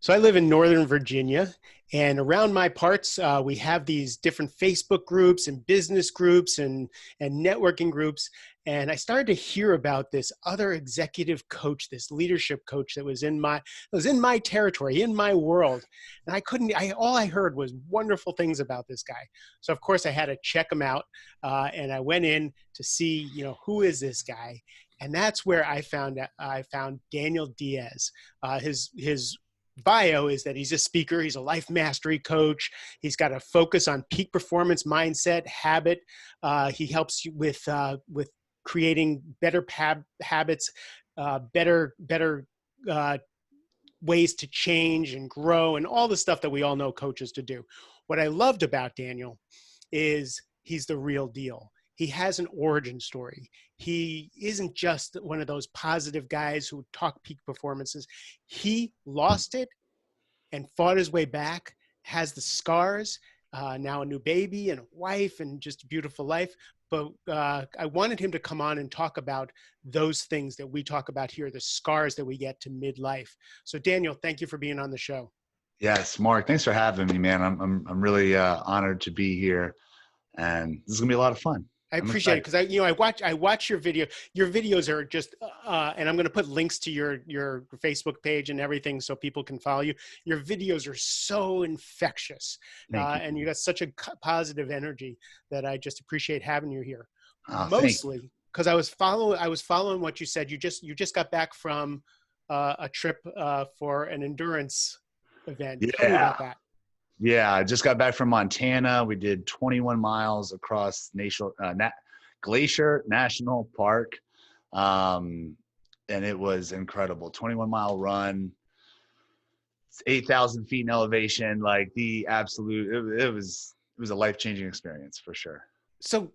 So I live in Northern Virginia, and around my parts, we have these different Facebook groups and business groups and networking groups. And I started to hear about this other executive coach, this leadership coach that was in my territory, in my world. And I couldn't, I all I heard was wonderful things about this guy. So of course I had to check him out, and I went in to see, who is this guy? And that's where I found Daniel Diaz. His bio is that he's a speaker, he's a life mastery coach, he's got a focus on peak performance mindset, habit. He helps you with creating better habits, better uh, ways to change and grow, and all the stuff that we all know coaches to do. What I loved about Daniel is he's the real deal. He has an origin story. He isn't just one of those positive guys who talk peak performances. He lost it and fought his way back, has the scars, now a new baby and a wife and just a beautiful life. But I wanted him to come on and talk about those things that we talk about here, the scars that we get to midlife. So Daniel, thank you for being on the show. Yes, Mark, thanks for having me, man. I'm really honored to be here, and this is gonna be a lot of fun. I I'm appreciate it excited. because I watch your video. Your videos are just and I'm going to put links to your Facebook page and everything so people can follow you. Your videos are so infectious, Thank you. and you got such a positive energy that I just appreciate having you here. Thank you. Mostly because I was following what you said. You just got back from a trip for an endurance event. Tell me Yeah, about that. yeah. I just got back from Montana. We did 21 miles across Glacier National Park, um, and it was incredible. 21-mile run, 8,000 feet in elevation. Like the absolute, it was a life-changing experience for sure. So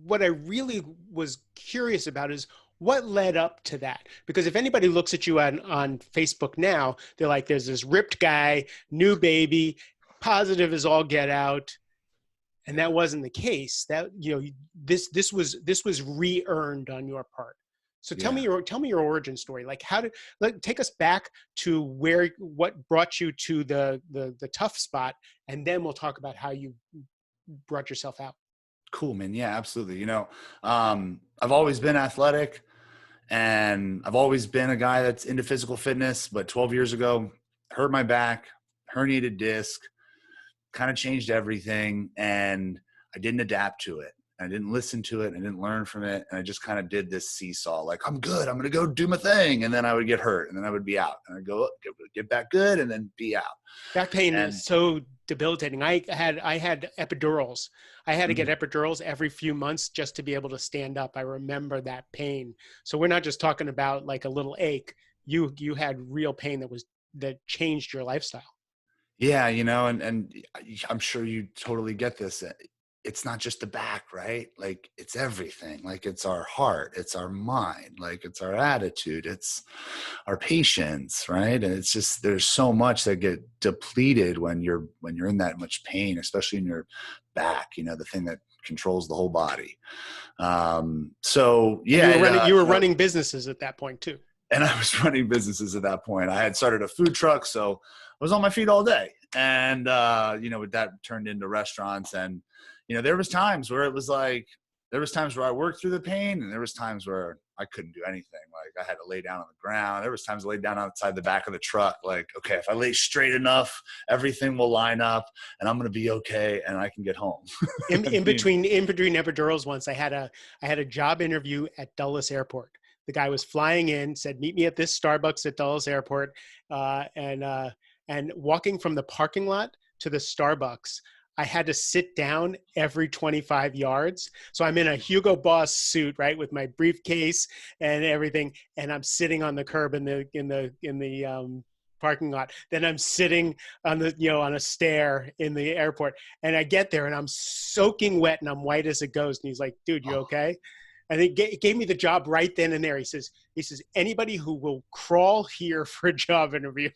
what I really was curious about is what led up to that. Because if anybody looks at you on Facebook now, they're like, there's this ripped guy, new baby, positive as all get out. And that wasn't the case. That, this was re-earned on your part. So tell me Yeah. your origin story. Like take us back to what brought you to the tough spot, and then we'll talk about how you brought yourself out. Cool, man. Yeah, absolutely. I've always been athletic and I've always been a guy that's into physical fitness, but 12 years ago, hurt my back, herniated disc, kind of changed everything. And I didn't adapt to it. I didn't listen to it. I didn't learn from it. And I just kind of did this seesaw, like, I'm good. I'm going to go do my thing. And then I would get hurt and then I would be out and I'd go up, get back good and then be out. Back pain And is so debilitating. I had epidurals. I had to get mm, epidurals every few months just to be able to stand up. I remember that pain. So we're not just talking about like a little ache. You had real pain that changed your lifestyle. yeah, and I'm sure you totally get this. It's not just the back, right? Like it's everything. Like it's our heart, it's our mind, like it's our attitude, it's our patience, right? And it's just there's so much that get depleted when you're in that much pain, especially in your back, the thing that controls the whole body. So And yeah, you were running businesses at that point too. and I was running businesses at that point. I had started a food truck, so I was on my feet all day. And that turned into restaurants. And there was times where I worked through the pain, and there was times where I couldn't do anything. Like I had to lay down on the ground. There was times I laid down outside the back of the truck. Like, okay, if I lay straight enough, everything will line up, and I'm gonna be okay, and I can get home. In between epidurals, once I had a job interview at Dulles Airport. The guy was flying in, said, "Meet me at this Starbucks at Dulles Airport," and walking from the parking lot to the Starbucks, I had to sit down every 25 yards. So I'm in a Hugo Boss suit, right, with my briefcase and everything, and I'm sitting on the curb in the parking lot. Then I'm sitting on a stair in the airport, and I get there and I'm soaking wet and I'm white as a ghost. And he's like, "Dude, you okay?" And he gave me the job right then and there. He says, anybody who will crawl here for a job interview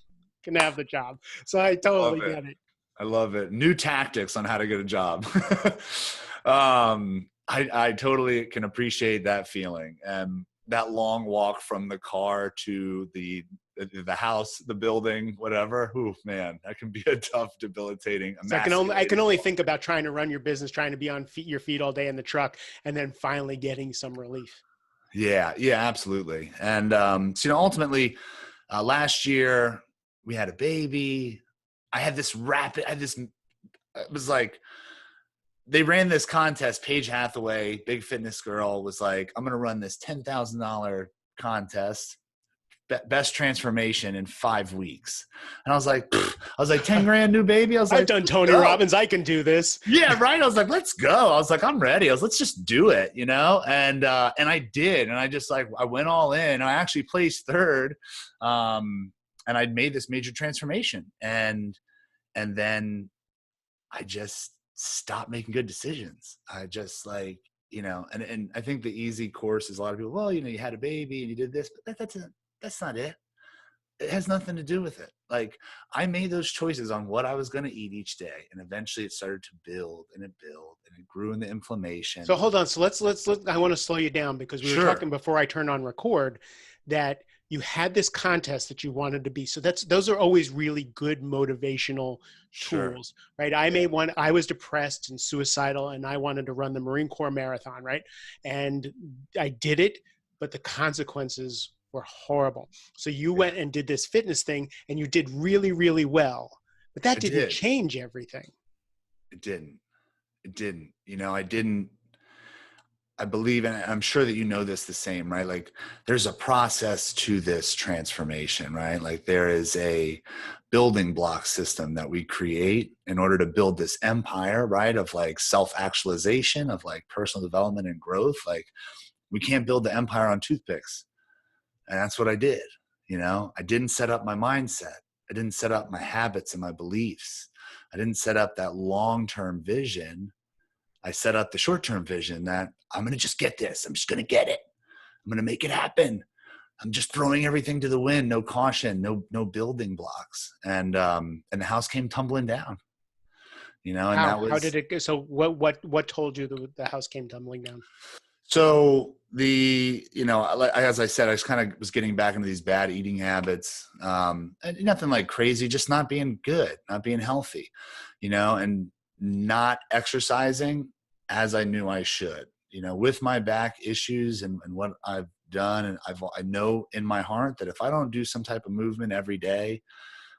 can have the job. So I Love totally it. get it. I love it. New tactics on how to get a job. I totally can appreciate that feeling and that long walk from the car to the the house, the building, whatever. Ooh, man, that can be a tough, debilitating, So I can emasculating. only think about trying to run your business, trying to be on your feet all day in the truck, and then finally getting some relief. Yeah, yeah, absolutely. And so, ultimately, last year we had a baby. I had this rapid. I had this. It was like they ran this contest. Paige Hathaway, big fitness girl, was like, "I'm going to run this $10,000 contest, best transformation in 5 weeks." And I was like, 10 grand, new baby. I was I've like, done let's Tony go. Robbins. I can do this. Yeah, right. I was like, let's go. I was like, I'm ready. I was, let's just do it, And I did, and I just I went all in. I actually placed third, and I'd made this major transformation, and then I just stopped making good decisions. I just and I think the easy course is a lot of people. Well, you had a baby and you did this, but that's not it. It has nothing to do with it. Like, I made those choices on what I was going to eat each day, and eventually it started to build and it grew in the inflammation. So hold on. So let's I want to slow you down because we were Sure, talking before I turned on record that you had this contest that you wanted to be. So those are always really good motivational sure, tools, right? I was depressed and suicidal and I wanted to run the Marine Corps marathon, right? And I did it, but the consequences were horrible. So you yeah, went and did this fitness thing and you did really, really well, but that I didn't did. change everything. It didn't. It didn't. I didn't. I believe, and I'm sure that this the same, right? Like, there's a process to this transformation, right? Like, there is a building block system that we create in order to build this empire, right? Of self-actualization, of personal development and growth. Like, we can't build the empire on toothpicks. And that's what I did. I didn't set up my mindset. I didn't set up my habits and my beliefs. I didn't set up that long-term vision. I set up the short-term vision that I'm going to just get this. I'm just going to get it. I'm going to make it happen. I'm just throwing everything to the wind, no caution, no building blocks. And the house came tumbling down, and How did it go? So what told you the house came tumbling down? so as I said, I just kind of was getting back into these bad eating habits, and nothing like crazy, just not being good, not being healthy, and not exercising as I knew I should, with my back issues and what I've done. And I know in my heart that if I don't do some type of movement every day,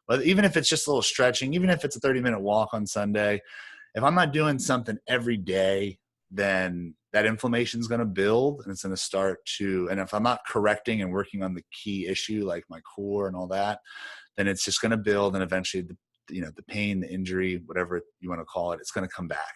but even if it's just a little stretching, even if it's a 30-minute walk on Sunday, if I'm not doing something every day, then that inflammation is going to build and it's going to start to, and if I'm not correcting and working on the key issue, like my core and all that, then it's just going to build. And eventually the pain, the injury, whatever you want to call it, it's going to come back.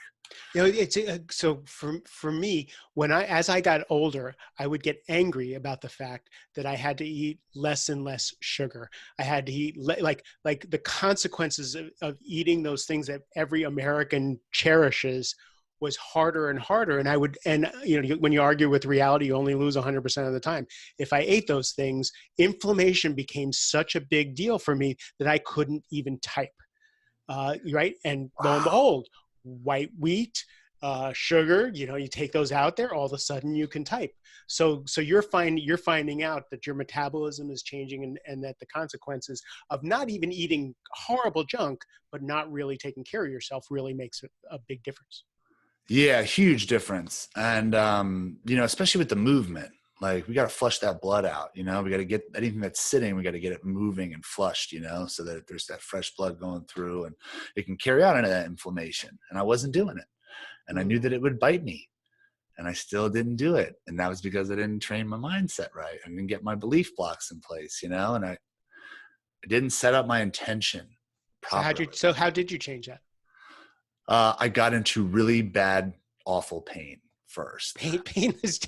It's so for me, as I got older, I would get angry about the fact that I had to eat less and less sugar. I had to eat like the consequences of eating those things that every American cherishes was harder and harder. And I would, and when you argue with reality, you only lose 100% of the time. If I ate those things, inflammation became such a big deal for me that I couldn't even type. Right. And lo and Wow. behold, white wheat, sugar, you take those out there, all of a sudden you can type. So you're finding out that your metabolism is changing and that the consequences of not even eating horrible junk, but not really taking care of yourself really makes a big difference. Yeah, huge difference. And, especially with the movement, like, we got to flush that blood out, we got to get anything that's sitting, we got to get it moving and flushed, so that there's that fresh blood going through and it can carry out into that inflammation. And I wasn't doing it. And I Mm. knew that it would bite me and I still didn't do it. And that was because I didn't train my mindset right. I didn't get my belief blocks in place, and I didn't set up my intention properly. So how did you change that? I got into really bad, awful pain first. Pain is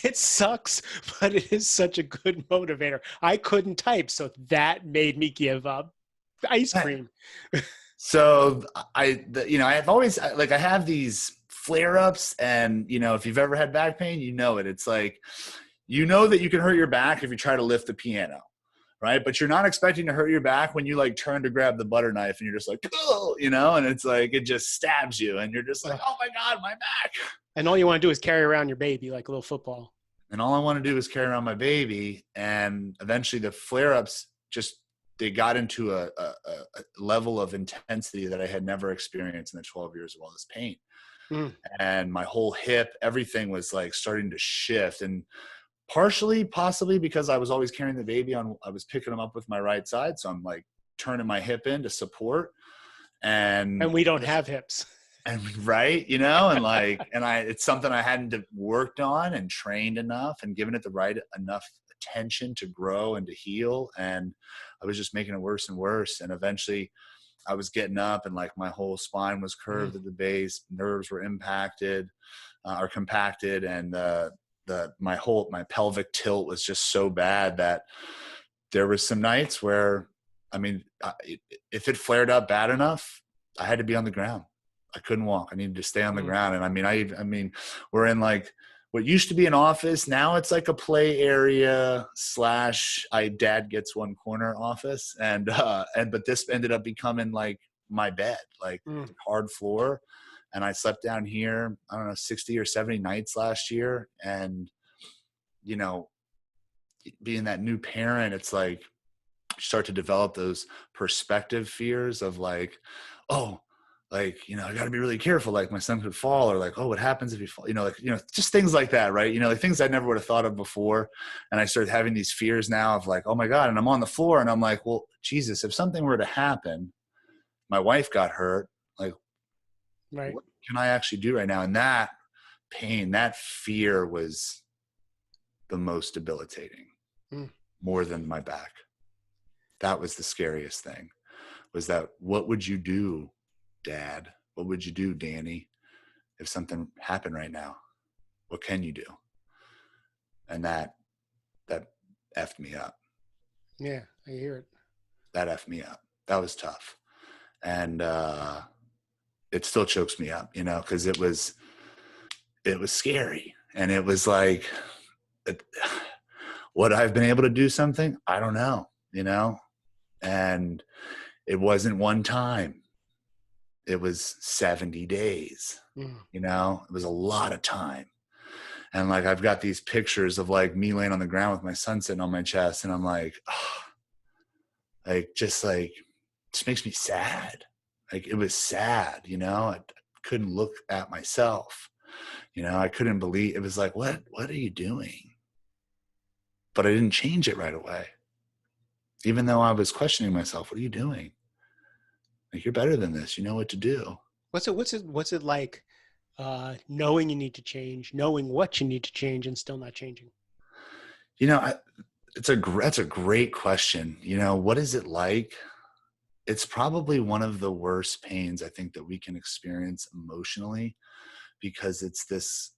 it sucks, but it is such a good motivator. I couldn't type, so that made me give up ice cream. So I have always, I have these flare ups, and if you've ever had back pain, it's like, that you can hurt your back if you try to lift the piano, right? But you're not expecting to hurt your back when you turn to grab the butter knife and you're just like, oh, and it's like, it just stabs you and you're just like, oh my God, my back. And all you want to do is carry around your baby like a little football. and all I want to do is carry around my baby. And eventually the flare-ups they got into a level of intensity that I had never experienced in the 12 years of all this pain. Mm. And my whole hip, everything was like starting to shift. And partially, possibly because I was always carrying the baby I was picking him up with my right side. So I'm like turning my hip in to support. And And we don't have hips. right, and it's something I hadn't worked on and trained enough and given it the right enough attention to grow and to heal. And I was just making it worse and worse. And eventually I was getting up and like my whole spine was curved at the base, nerves were impacted or compacted. And my pelvic tilt was just so bad that there was some nights where, if it flared up bad enough, I had to be on the ground. I couldn't walk. I needed to stay on the ground. And I mean, we're in like what used to be an office. Now it's like a play area / dad gets one corner office. But this ended up becoming like my bed, like hard floor. And I slept down here, I don't know, 60 or 70 nights last year. And, being that new parent, it's like, start to develop those perspective fears of like, oh, like, I got to be really careful. Like my son could fall, or like, oh, what happens if he fall? Just things like that. Right. Like things I never would have thought of before. And I started having these fears now of like, oh my God. And I'm on the floor and I'm like, well, Jesus, if something were to happen, my wife got hurt, like, right. What can I actually do right now? And that pain, that fear was the most debilitating, more than my back. That was the scariest thing, was that what would you do, Dad? What would you do, Danny, if something happened right now? What can you do? And that effed me up. Yeah, I hear it. That effed me up. That was tough. And it still chokes me up, because it was scary. And it was like, would I have been able to do something? I don't know, And it wasn't one time. It was 70 days, it was a lot of time. And like, I've got these pictures of like me laying on the ground with my son sitting on my chest. And I'm like, just makes me sad. Like it was sad, I couldn't look at myself, I couldn't believe it. Was like, what are you doing? But I didn't change it right away. Even though I was questioning myself, what are you doing? Like, you're better than this. You know what to do. What's it like knowing you need to change, knowing what you need to change and still not changing? That's a great question. What is it like? It's probably one of the worst pains I think that we can experience emotionally, because it's this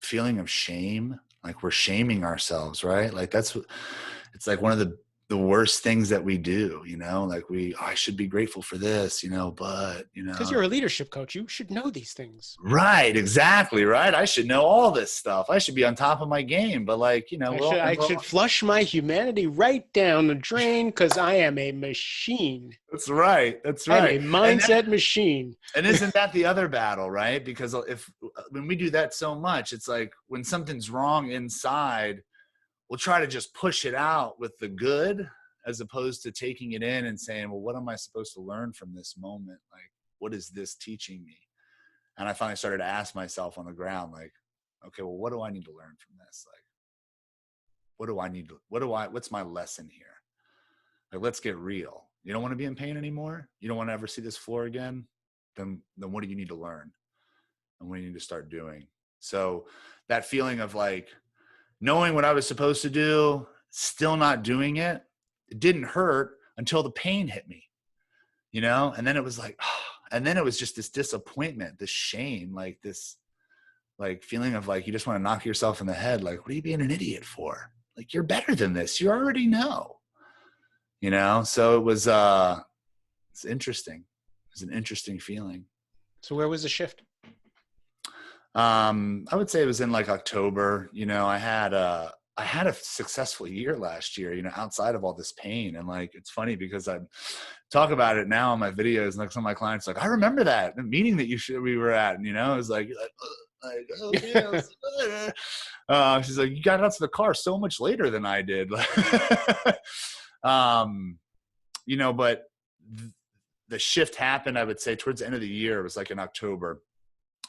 feeling of shame. Like we're shaming ourselves, right? Like it's like one of the worst things that we do, like I should be grateful for this, but, Because you're a leadership coach, you should know these things. Right. Exactly. Right. I should know all this stuff. I should be on top of my game, but like, I should flush my humanity right down the drain because I am a machine. That's right. That's right. I'm a mindset machine. And isn't that the other battle, right? Because when we do that so much, it's like when something's wrong inside, we'll try to just push it out with the good, as opposed to taking it in and saying, well, what am I supposed to learn from this moment? Like, what is this teaching me? And I finally started to ask myself on the ground, like, okay, well, what do I need to learn from this? Like, what's my lesson here? Like, let's get real. You don't want to be in pain anymore? You don't want to ever see this floor again? Then what do you need to learn? And what do you need to start doing? So that feeling of like, knowing what I was supposed to do, still not doing it, it didn't hurt until the pain hit me, and then it was like, and then it was just this disappointment, this shame, like this, like feeling of like, you just want to knock yourself in the head. Like, what are you being an idiot for? Like, you're better than this. You already know, so it was, it's interesting. It was an interesting feeling. So where was the shift? I would say it was in like October. I had a successful year last year, outside of all this pain. And like, it's funny because I talk about it now on my videos, and like some of my clients like, I remember that the meeting that we were at, and it was like, Like, oh man. She's like, you got out to the car so much later than I did. But the shift happened, I would say, towards the end of the year. It was like in October.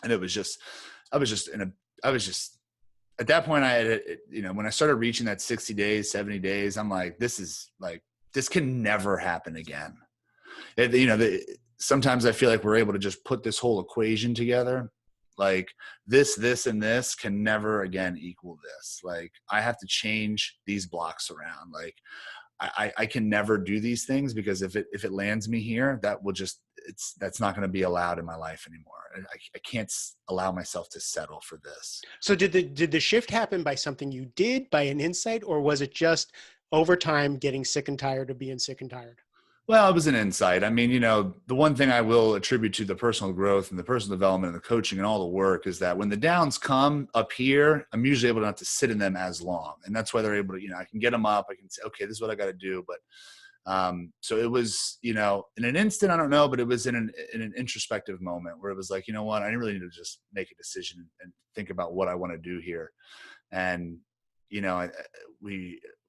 And it was just, I was just at that point, I had, when I started reaching that 60 days, 70 days, I'm like, this can never happen again. Sometimes I feel like we're able to just put this whole equation together. Like this, and this can never again equal this. Like I have to change these blocks around. Like I can never do these things, because if it lands me here, that's not going to be allowed in my life anymore. I can't allow myself to settle for this. So did the shift happen by something you did, by an insight, or was it just over time getting sick and tired of being sick and tired? Well, it was an insight. I mean, the one thing I will attribute to the personal growth and the personal development and the coaching and all the work is that when the downs come up here, I'm usually able not to sit in them as long. And that's why they're able to, I can get them up. I can say, okay, this is what I got to do. But so it was, in an instant, I don't know, but it was in an introspective moment where it was like, you know what, I really need to just make a decision and think about what I want to do here. And,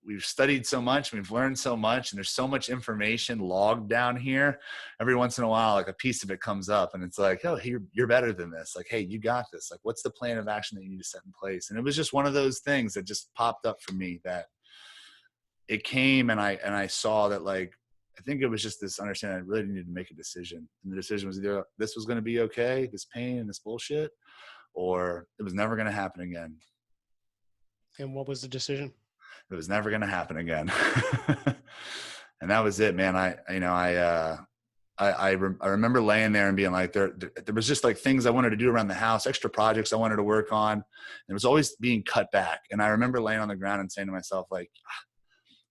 we've studied so much, we've learned so much, and there's so much information logged down here. Every once in a while, like a piece of it comes up and it's like, oh, hey, you're better than this. Like, hey, you got this. Like, what's the plan of action that you need to set in place? And it was just one of those things that just popped up for me, that it came and I saw that, like, I think it was just this understanding I really needed to make a decision. And the decision was either this was going to be okay, this pain and this bullshit, or it was never going to happen again. And what was the decision? It was never going to happen again. And that was it, man. I remember laying there and being like, there was just like things I wanted to do around the house, extra projects I wanted to work on. And it was always being cut back. And I remember laying on the ground and saying to myself, like,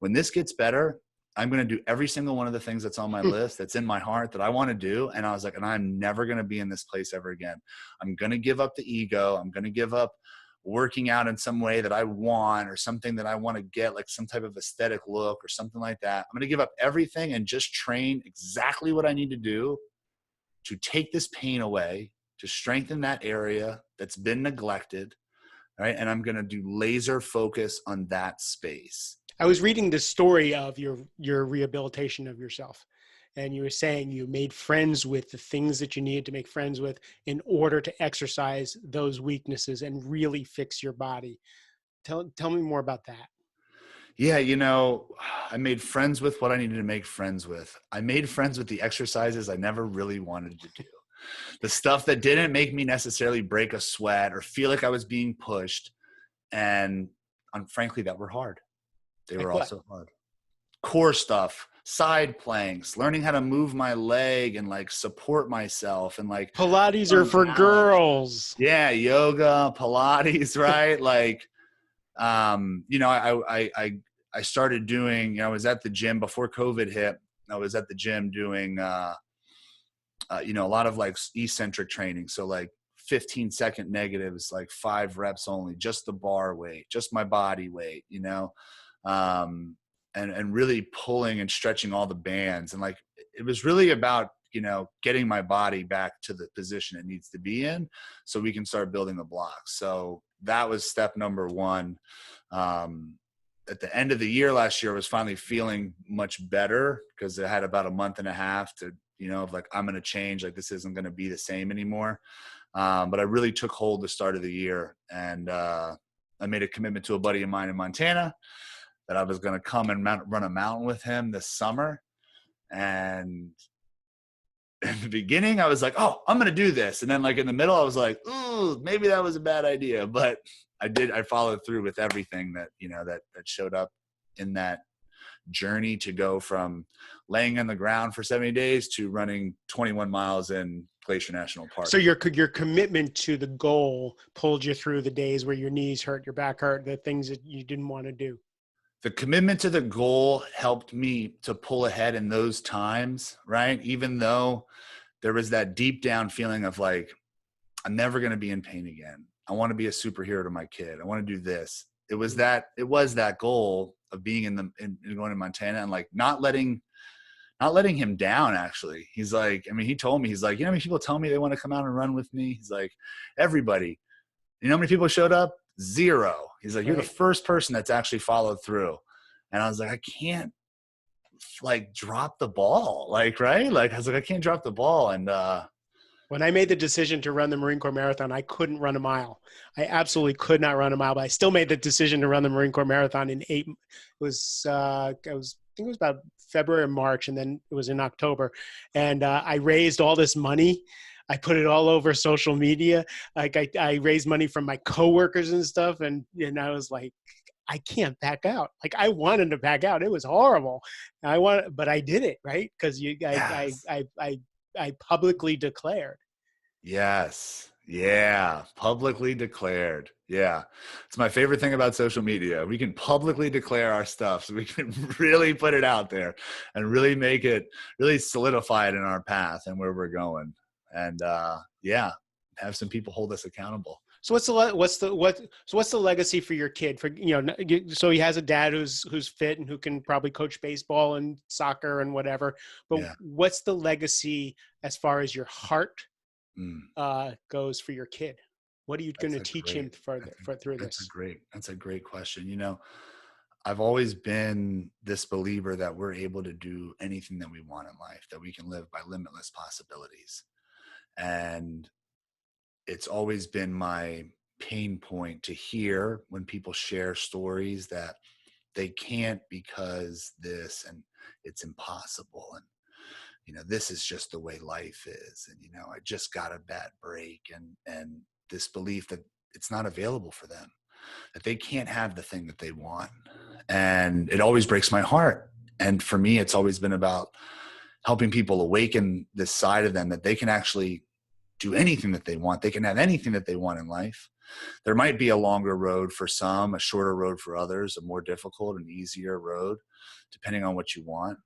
when this gets better, I'm going to do every single one of the things that's on my list, that's in my heart, that I want to do. And I was like, and I'm never going to be in this place ever again. I'm going to give up the ego. I'm going to give up working out in some way that I want, or something that I want to get, like some type of aesthetic look or something like that. I'm going to give up everything and just train exactly what I need to do to take this pain away, to strengthen that area that's been neglected. Right. And I'm going to do laser focus on that space. I was reading the story of your rehabilitation of yourself. And you were saying you made friends with the things that you needed to make friends with in order to exercise those weaknesses and really fix your body. Tell me more about that. Yeah, I made friends with what I needed to make friends with. I made friends with the exercises I never really wanted to do. The stuff that didn't make me necessarily break a sweat or feel like I was being pushed. And frankly, that were hard. They were also hard. Core stuff, side planks, learning how to move my leg and like support myself, and like Pilates are for girls. Yeah, yoga, Pilates, right? Like, I started doing, I was at the gym before COVID hit. I was at the gym doing, a lot of like eccentric training. So like 15-second negatives, like 5 reps only, just the bar weight, just my body weight, and really pulling and stretching all the bands. And like, it was really about, getting my body back to the position it needs to be in so we can start building the blocks. So that was step number one. At the end of the year last year, I was finally feeling much better, because I had about a month and a half to, of like, I'm going to change, like this isn't going to be the same anymore. But I really took hold the start of the year, and I made a commitment to a buddy of mine in Montana that I was going to come and run a mountain with him this summer. And in the beginning I was like, oh, I'm going to do this. And then like in the middle, I was like, ooh, maybe that was a bad idea. But I followed through with everything that, that showed up in that journey to go from laying on the ground for 70 days to running 21 miles in Glacier National Park. So your commitment to the goal pulled you through the days where your knees hurt, your back hurt, the things that you didn't want to do. The commitment to the goal helped me to pull ahead in those times, right? Even though there was that deep down feeling of like, I'm never going to be in pain again. I want to be a superhero to my kid. I want to do this. It was that goal of being going to Montana and like not letting him down. Actually, he's like, he told me, he's like, people tell me they want to come out and run with me. He's like, everybody, You know how many people showed up? 0. He's like, you're the Right. first person that's actually followed through. And I was like, I can't like drop the ball. Like, right. Like, I was like, I can't drop the ball. And, When I made the decision to run the Marine Corps Marathon, I couldn't run a mile. I absolutely could not run a mile, but I still made the decision to run the Marine Corps Marathon in it was, I think it was about February or March, and then it was in October. And I raised all this money. I put it all over social media. Like I raised money from my coworkers and stuff. And I was like, I can't back out. Like I wanted to back out. It was horrible. But I did it, right? Because yes. I publicly declared. Yes. Yeah. Publicly declared. Yeah. It's my favorite thing about social media. We can publicly declare our stuff. So we can really put it out there and really make it, really solidify it in our path and where we're going. And yeah, have some people hold us accountable. So what's the legacy for your kid? For so he has a dad who's fit and who can probably coach baseball and soccer and whatever. But Yeah. what's the legacy as far as your heart Mm. goes for your kid? What are you going That's to a teach great, him through this? that's a great question. You know, I've always been this believer that we're able to do anything that we want in life, that we can live by limitless possibilities. And it's always been my pain point to hear when people share stories that they can't because this and it's impossible. And, you know, this is just the way life is. And, you know, I just got a bad break and this belief that it's not available for them, that they can't have the thing that they want. And it always breaks my heart. And for me, it's always been about helping people awaken this side of them that they can actually do anything that they want. They can have anything that they want in life. There might be a longer road for some, a shorter road for others, a more difficult and easier road, depending on what you want.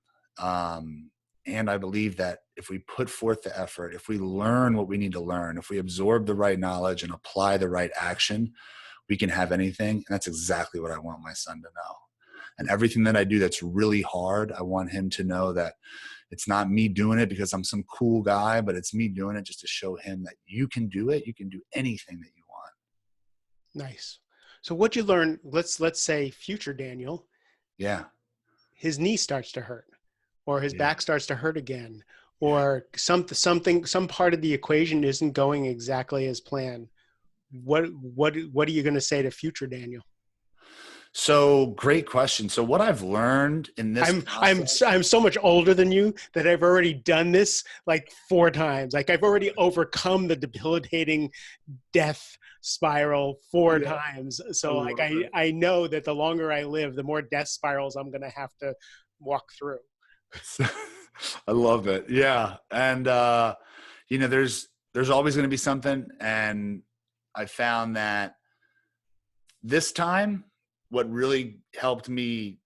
And I believe that if we put forth the effort, if we learn what we need to learn, if we absorb the right knowledge and apply the right action, we can have anything. And that's exactly what I want my son to know. And everything that I do that's really hard, I want him to know that it's not me doing it because I'm some cool guy, but it's me doing it just to show him that you can do it. You can do anything that you want. Nice. So what you learn? Let's say future Daniel, Yeah. his knee starts to hurt, or his Yeah. back starts to hurt again, Yeah. or some part of the equation isn't going exactly as planned. What are you going to say to future Daniel? So great question. So what I've learned in this process, I'm so much older than you that I've already done this like 4 times. Like I've already overcome the debilitating death spiral 4 times. I So like love it. I know that the longer I live, the more death spirals I'm going to have to walk through. I love it. Yeah. And, you know, there's always going to be something. And I found that this time, what really helped me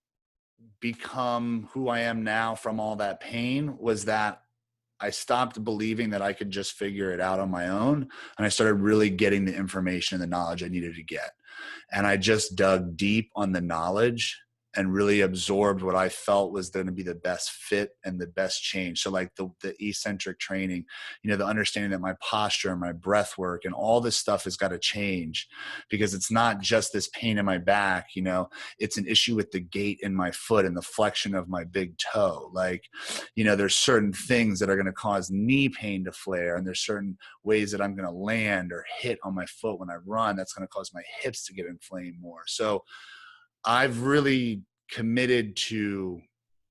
become who I am now from all that pain was that I stopped believing that I could just figure it out on my own. And I started really getting the information and the knowledge I needed to get. And I just dug deep on the knowledge and really absorbed what I felt was going to be the best fit and the best change. So like the eccentric training, you know, the understanding that my posture and my breath work and all this stuff has got to change, because it's not just this pain in my back, you know, it's an issue with the gait in my foot and the flexion of my big toe. Like, you know, there's certain things that are going to cause knee pain to flare, and there's certain ways that I'm going to land or hit on my foot when I run that's going to cause my hips to get inflamed more. So I've really committed to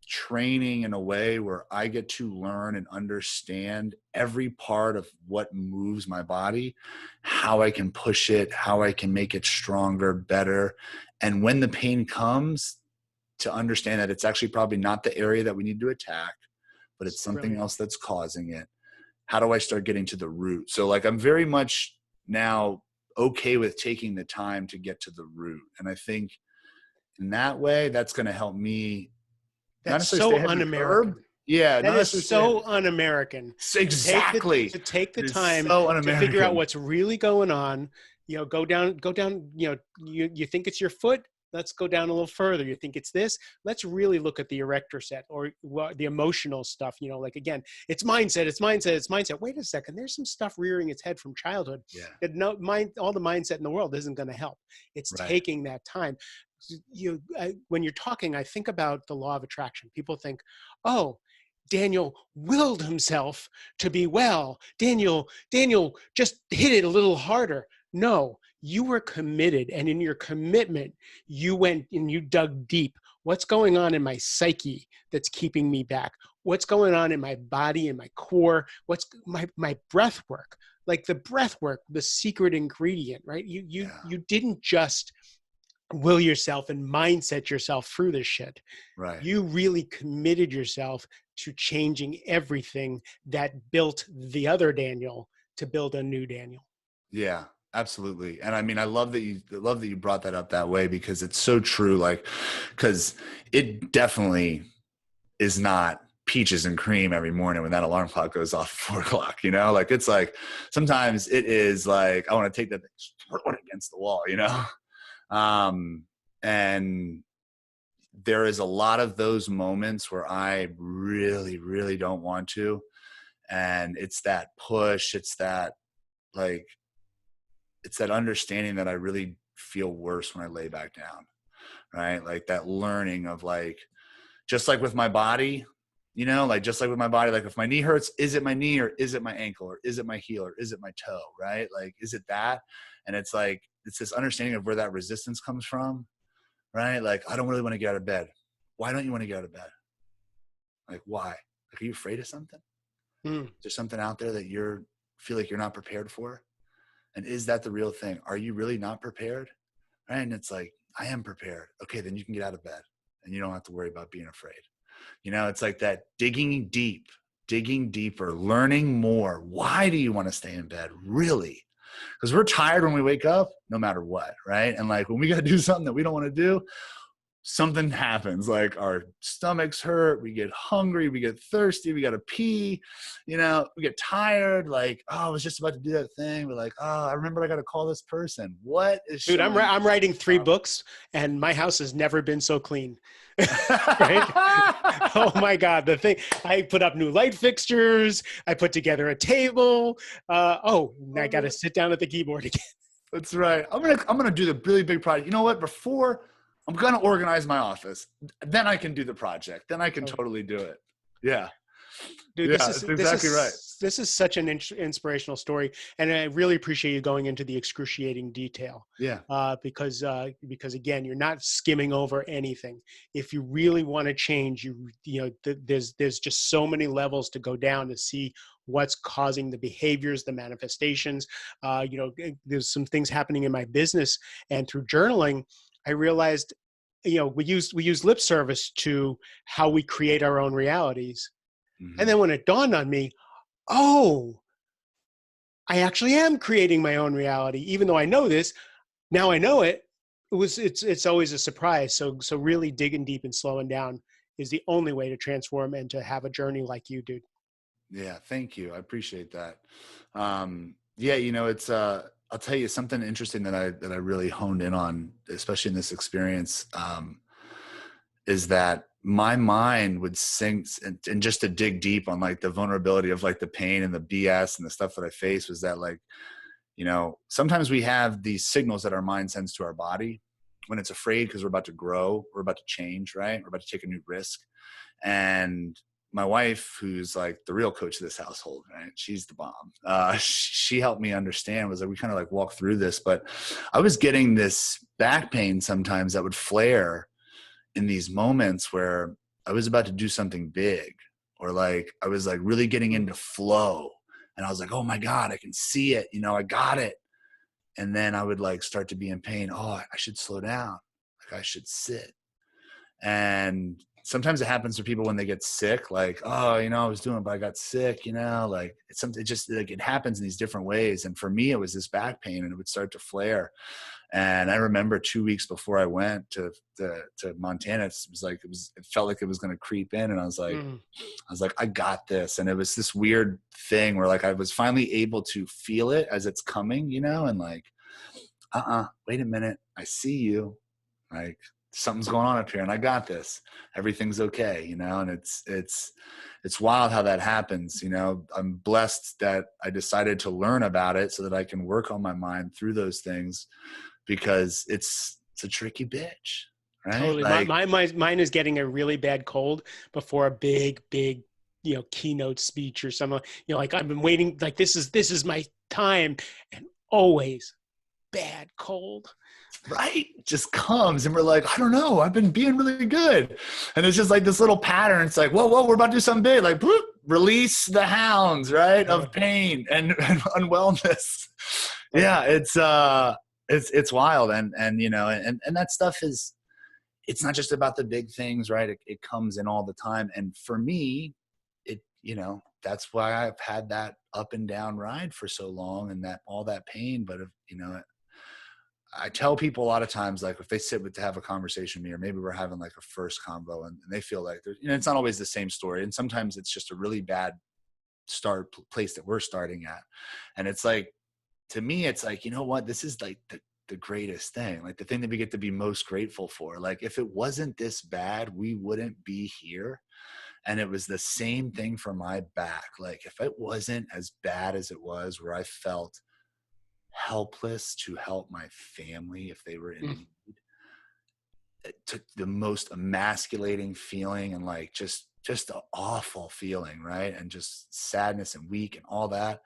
training in a way where I get to learn and understand every part of what moves my body, how I can push it, how I can make it stronger, better. And when the pain comes, to understand that it's actually probably not the area that we need to attack, but it's something Brilliant. else that's causing it. How do I start getting to the root? So like I'm very much now okay with taking the time to get to the root. And I think in that way, that's going to help me not That's necessarily stay so ahead of the curve. un-American. Yeah, That not is necessarily stay ahead. so un-American Exactly. to take the It is time so to figure out un-American. what's really going on. Go down. You think it's your foot. Let's go down a little further. You think it's this? Let's really look at the erector set, or the emotional stuff. Like, again, it's mindset, it's mindset, it's mindset. Wait a second. There's some stuff rearing its head from childhood Yeah. that all the mindset in the world isn't going to help. It's Right. taking that time. When you're talking, I think about the law of attraction. People think, oh, Daniel willed himself to be well. Daniel just hit it a little harder. No, you were committed. And in your commitment, you went and you dug deep. What's going on in my psyche that's keeping me back? What's going on in my body and my core? What's my breath work? Like the breath work, the secret ingredient, right? You didn't just will yourself and mindset yourself through this shit. Right. You really committed yourself to changing everything that built the other Daniel to build a new Daniel. Yeah, absolutely. And I mean, I love that you brought that up that way, because it's so true. Like, because it definitely is not peaches and cream every morning when that alarm clock goes off at 4 o'clock, like, it's like, sometimes it is like, I want to take that thing against the wall, and there is a lot of those moments where I really, really don't want to. And it's that push, it's that, like, it's that understanding that I really feel worse when I lay back down, right? Like that learning of, like, just like with my body, like, just like with my body, like if my knee hurts, is it my knee, or is it my ankle, or is it my heel, or is it my toe, right? Like, is it that? And it's like, it's this understanding of where that resistance comes from, right? Like, I don't really want to get out of bed. Why don't you want to get out of bed? Like, why? Like, are you afraid of something? Mm. Is there something out there that feel like you're not prepared for? And is that the real thing? Are you really not prepared? Right? And it's like, I am prepared. Okay, then you can get out of bed and you don't have to worry about being afraid. It's like that digging deeper, learning more. Why do you want to stay in bed? Really? Because we're tired when we wake up, no matter what, right? And like, when we got to do something that we don't want to do, something happens. Like, our stomachs hurt, we get hungry, we get thirsty, we got to pee, we get tired. Like, oh, I was just about to do that thing. We're like, oh, I remember I got to call this person. What is Dude, showing? I'm writing 3 books, and my house has never been so clean. Right? Oh my God. The thing, I put up new light fixtures. I put together a table. I got to sit down at the keyboard again. That's right. I'm gonna do the really big project. You know what? Before, I'm gonna organize my office. Then I can do the project. Then I can totally do it. Yeah. Dude, Yeah, that's exactly right. This is such an inspirational story, and I really appreciate you going into the excruciating detail. Yeah. Because again, you're not skimming over anything. If you really want to change, there's just so many levels to go down to see what's causing the behaviors, the manifestations. There's some things happening in my business, and through journaling, I realized, we use lip service to how we create our own realities. Mm-hmm. And then when it dawned on me, oh, I actually am creating my own reality. Even though I know this, now I know it. It's always a surprise. So really digging deep and slowing down is the only way to transform and to have a journey like you, dude. Yeah, thank you. I appreciate that. It's I'll tell you something interesting that I really honed in on, especially in this experience, is that my mind would sink, and just to dig deep on, like, the vulnerability of, like, the pain and the BS and the stuff that I face, was that, like, sometimes we have these signals that our mind sends to our body when it's afraid, because we're about to grow, we're about to change, right? We're about to take a new risk. And my wife, who's like the real coach of this household, right? She's the bomb. She helped me understand, was that we kind of like walk through this, but I was getting this back pain sometimes that would flare in these moments where I was about to do something big, or like I was like really getting into flow, and I was like, oh my God, I can see it. I got it. And then I would like start to be in pain. Oh, I should slow down. Like, I should sit. And sometimes it happens to people when they get sick, like, oh, I was doing it, but I got sick, like it's something, it just, like, it happens in these different ways. And for me, it was this back pain, and it would start to flare. And I remember 2 weeks before I went to Montana, it felt like it was going to creep in. And I was like, I got this. And it was this weird thing where, like, I was finally able to feel it as it's coming, and like, wait a minute. I see you. Like, something's going on up here and I got this. Everything's okay, you know, and it's wild how that happens. You know, I'm blessed that I decided to learn about it so that I can work on my mind through those things, because it's a tricky bitch, right? Totally. Like, Mine is getting a really bad cold before a big, keynote speech or something. Like I've been waiting, like this is my time, and always bad cold. right, just comes and we're like, I don't know, I've been being really good. And it's just like this little pattern. It's like, whoa, we're about to do something big. Like, whoop, release the hounds, right, of pain and unwellness. Yeah, it's wild. And you know, and that stuff is, it's not just about the big things, right? It comes in all the time. And for me, you know, that's why I've had that up and down ride for so long, and that all that pain. But if, you know, I tell people a lot of times, like if they sit with to have a conversation with me, or maybe we're having like a first convo, and they feel like there's, you know, it's not always the same story. And sometimes it's just a really bad place that we're starting at. And it's like, to me, it's like, you know what, this is like the greatest thing, like the thing that we get to be most grateful for. Like, if it wasn't this bad, we wouldn't be here. And it was the same thing for my back. Like, if it wasn't as bad as it was, where I felt helpless to help my family if they were in need, it took the most emasculating feeling, and like just an awful feeling, right? And just sadness and weak and all that.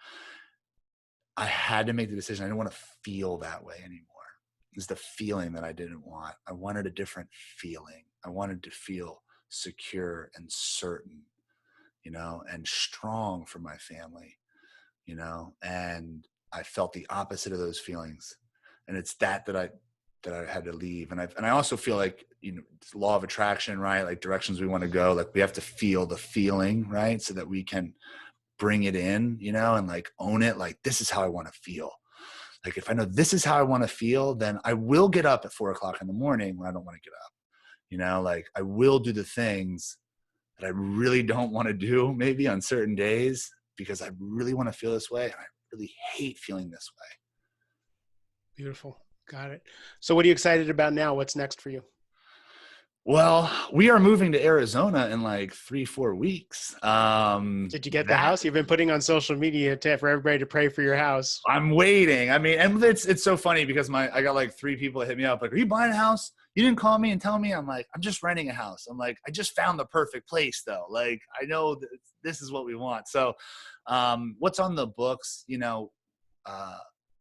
I had to make the decision. I didn't want to feel that way anymore. It was the feeling that I didn't want. I wanted a different feeling. I wanted to feel secure and certain, you know, and strong for my family, you know, and I felt the opposite of those feelings. And it's that I had to leave. And I also feel like, you know, law of attraction, right? Like, directions we want to go, like we have to feel the feeling, right? So that we can bring it in, you know, and like own it. Like, this is how I want to feel. Like, if I know this is how I want to feel, then I will get up at 4:00 in the morning when I don't want to get up, you know, like I will do the things that I really don't want to do maybe on certain days, because I really want to feel this way. And I really hate feeling this way. Beautiful. Got it. So what are you excited about now? What's next for you? Well, we are moving to Arizona in like 3-4 weeks. Did you get the That house? You've been putting on social media for everybody to pray for your house. I'm waiting. I mean, and it's so funny because I got like 3 people that hit me up like, are you buying a house? You didn't call me and tell me. I'm like, I'm just renting a house. I'm like, I just found the perfect place though. Like, I know that this is what we want. So, what's on the books, you know,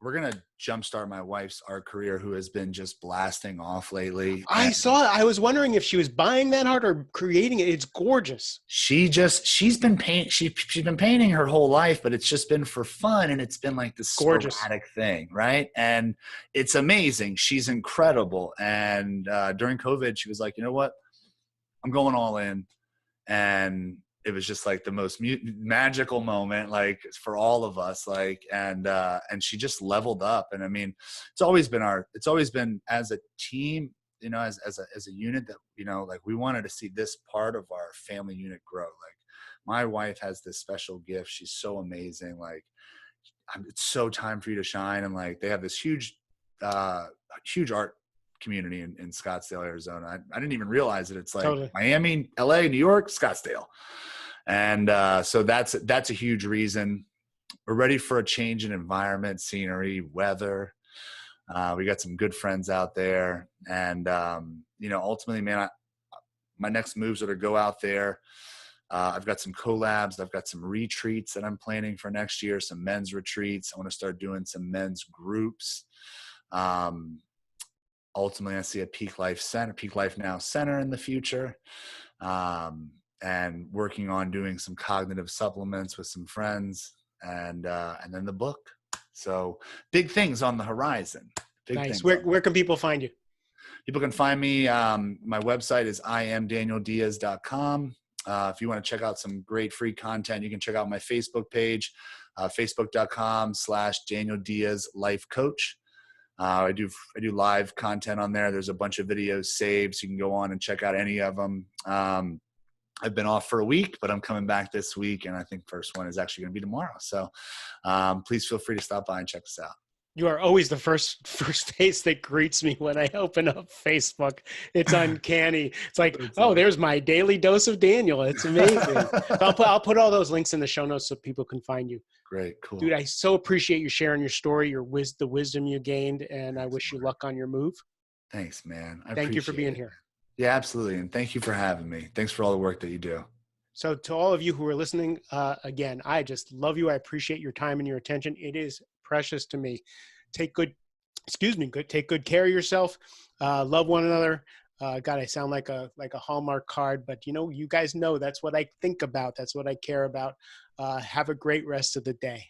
we're going to jumpstart my wife's art career, who has been just blasting off lately. I saw it. I was wondering if she was buying that art or creating it. It's gorgeous. She's been she's been painting her whole life, but it's just been for fun, and it's been like this Gorgeous. sporadic thing, right? And it's amazing. She's incredible. And during COVID, she was like, you know what, I'm going all in. And it was just like the most magical moment, like for all of us, like, and she just leveled up. And I mean, it's always been as a team, you know, as a unit, that, you know, like we wanted to see this part of our family unit grow. Like, my wife has this special gift. She's so amazing. Like, it's so time for you to shine. And like, they have this huge art community in Scottsdale, Arizona. I didn't even realize it. It's like Totally. Miami, LA, New York, Scottsdale. And so that's a huge reason. We're ready for a change in environment, scenery, weather. We got some good friends out there. And, you know, ultimately, man, my next moves are to go out there. I've got some collabs. I've got some retreats that I'm planning for next year, some men's retreats. I want to start doing some men's groups. Ultimately, I see a Peak Life Now center in the future, and working on doing some cognitive supplements with some friends, and then the book. So big things on the horizon. Nice. Where can people find you? People can find me. My website is imdanieldiaz.com. If you want to check out some great free content, you can check out my Facebook page, facebook.com/Daniel Diaz Life Coach. I do live content on there. There's a bunch of videos saved, so you can go on and check out any of them. I've been off for a week, but I'm coming back this week, and I think first one is actually going to be tomorrow. So please feel free to stop by and check us out. You are always the first face that greets me when I open up Facebook. It's uncanny. It's like, That's oh, awesome. there's my daily dose of Daniel. It's amazing. So I'll put all those links in the show notes so people can find you. Great. Dude, Cool. I so appreciate you sharing your story, the wisdom you gained, and I Thanks, wish you Mark. luck on your move. Thanks, man. I Thank you for appreciate being it. here. Yeah, absolutely. And thank you for having me. Thanks for all the work that you do. So to all of you who are listening, again, I just love you. I appreciate your time and your attention. It is precious to me. Take good, take good care of yourself. Love one another. God, I sound like a Hallmark card, but you guys know that's what I think about. That's what I care about. Have a great rest of the day.